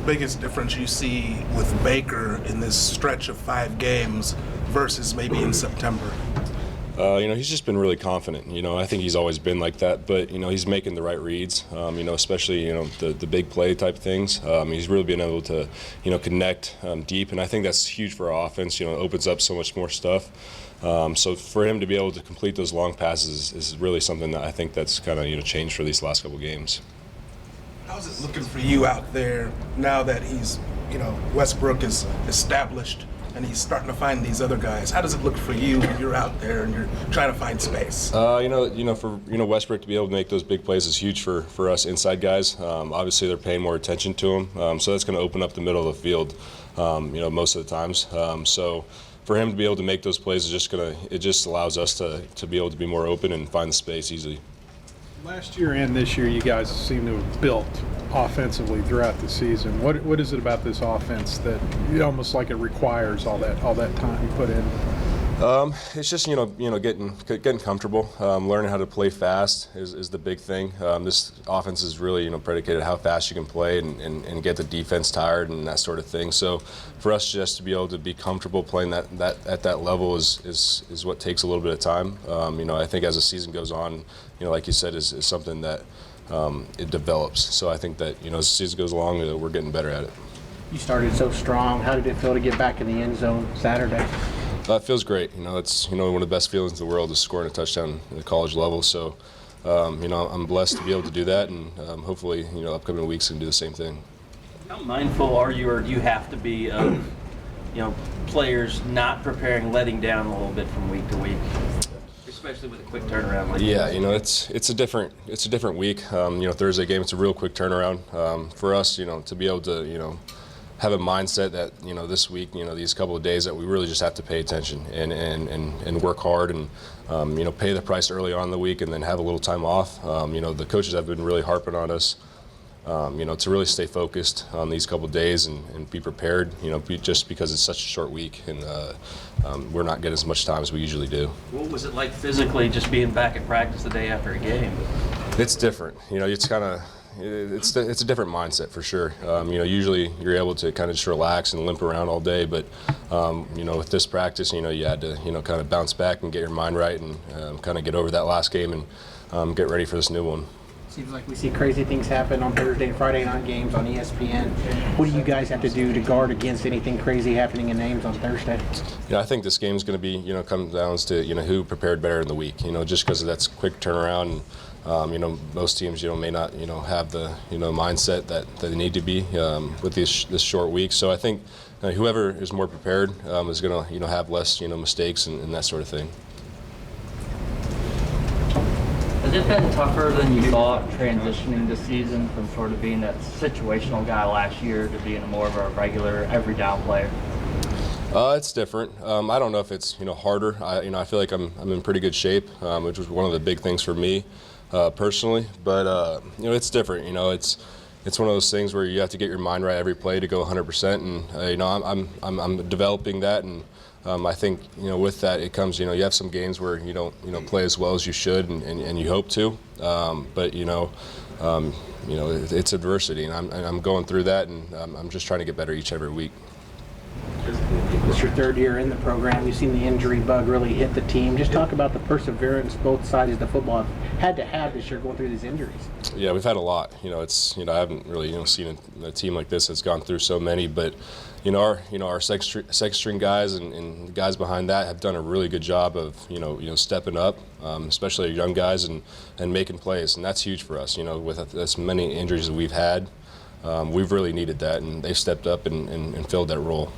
the biggest difference you see with Baker in this stretch of 5 games versus maybe in September? He's just been really confident. I think he's always been like that, but, he's making the right reads, especially, the big play type things. He's really been able to, connect deep, and I think that's huge for our offense. It opens up so much more stuff. So for him to be able to complete those long passes is really something that I think that's kind of, changed for these last couple games. How's it looking for you out there now that he's, Westbrook is established and he's starting to find these other guys? How does it look for you when you're out there and you're trying to find space? For Westbrook to be able to make those big plays is huge for us inside guys. Obviously, they're paying more attention to him, so that's going to open up the middle of the field, most of the times. So for him to be able to make those plays it just allows us to be able to be more open and find the space easily. Last year and this year, you guys seem to have built offensively throughout the season. What is it about this offense that almost like it requires all that time you put in? It's just getting comfortable, learning how to play fast is the big thing. This offense is really predicated how fast you can play and get the defense tired and that sort of thing. So for us just to be able to be comfortable playing that at that level is what takes a little bit of time. I think as the season goes on, like you said, is something that it develops. So I think that as the season goes along, we're getting better at it. You started so strong. How did it feel to get back in the end zone Saturday? It feels great. It's one of the best feelings in the world is scoring a touchdown at the college level. So, I'm blessed to be able to do that, and hopefully, upcoming weeks can do the same thing. How mindful are you, or do you have to be of, players not preparing, letting down a little bit from week to week, especially with a quick turnaround like this? It's a different week. Thursday game, it's a real quick turnaround. For us, to be able to, have a mindset that this week, these couple of days that we really just have to pay attention and work hard and pay the price early on in the week and then have a little time off. The coaches have been really harping on us, to really stay focused on these couple of days and be prepared. Just because it's such a short week and we're not getting as much time as we usually do. What was it like physically, just being back at practice the day after a game? It's different. It's kind of. It's a different mindset for sure. Usually you're able to kind of just relax and limp around all day, but with this practice, you had to kind of bounce back and get your mind right and kind of get over that last game and get ready for this new one. Seems like we see crazy things happen on Thursday and Friday night games on ESPN. What do you guys have to do to guard against anything crazy happening in names on Thursday? I think this game's going to be, comes down to, who prepared better in the week, just because of that quick turnaround. Most teams, may not, have the, mindset that they need to be with this short week. So I think whoever is more prepared is going to, have less, mistakes and that sort of thing. Has it been tougher than you thought transitioning this season from sort of being that situational guy last year to being more of a regular every down player? It's different. I don't know if it's harder. I feel like I'm in pretty good shape, which was one of the big things for me personally. But it's different. It's one of those things where you have to get your mind right every play to go 100%. And I'm developing that. And I think with that it comes you have some games where you don't play as well as you should and you hope to. But it's adversity, and I'm going through that, and I'm just trying to get better every week. It's your third year in the program. You've seen the injury bug really hit the team. Just talk about the perseverance both sides of the football have had to have this year going through these injuries. Yeah, we've had a lot. I haven't really seen a team like this that's gone through so many. But our second string guys and the guys behind that have done a really good job of stepping up, especially our young guys and making plays, and that's huge for us. With as many injuries as we've had, we've really needed that, and they've stepped up and filled that role.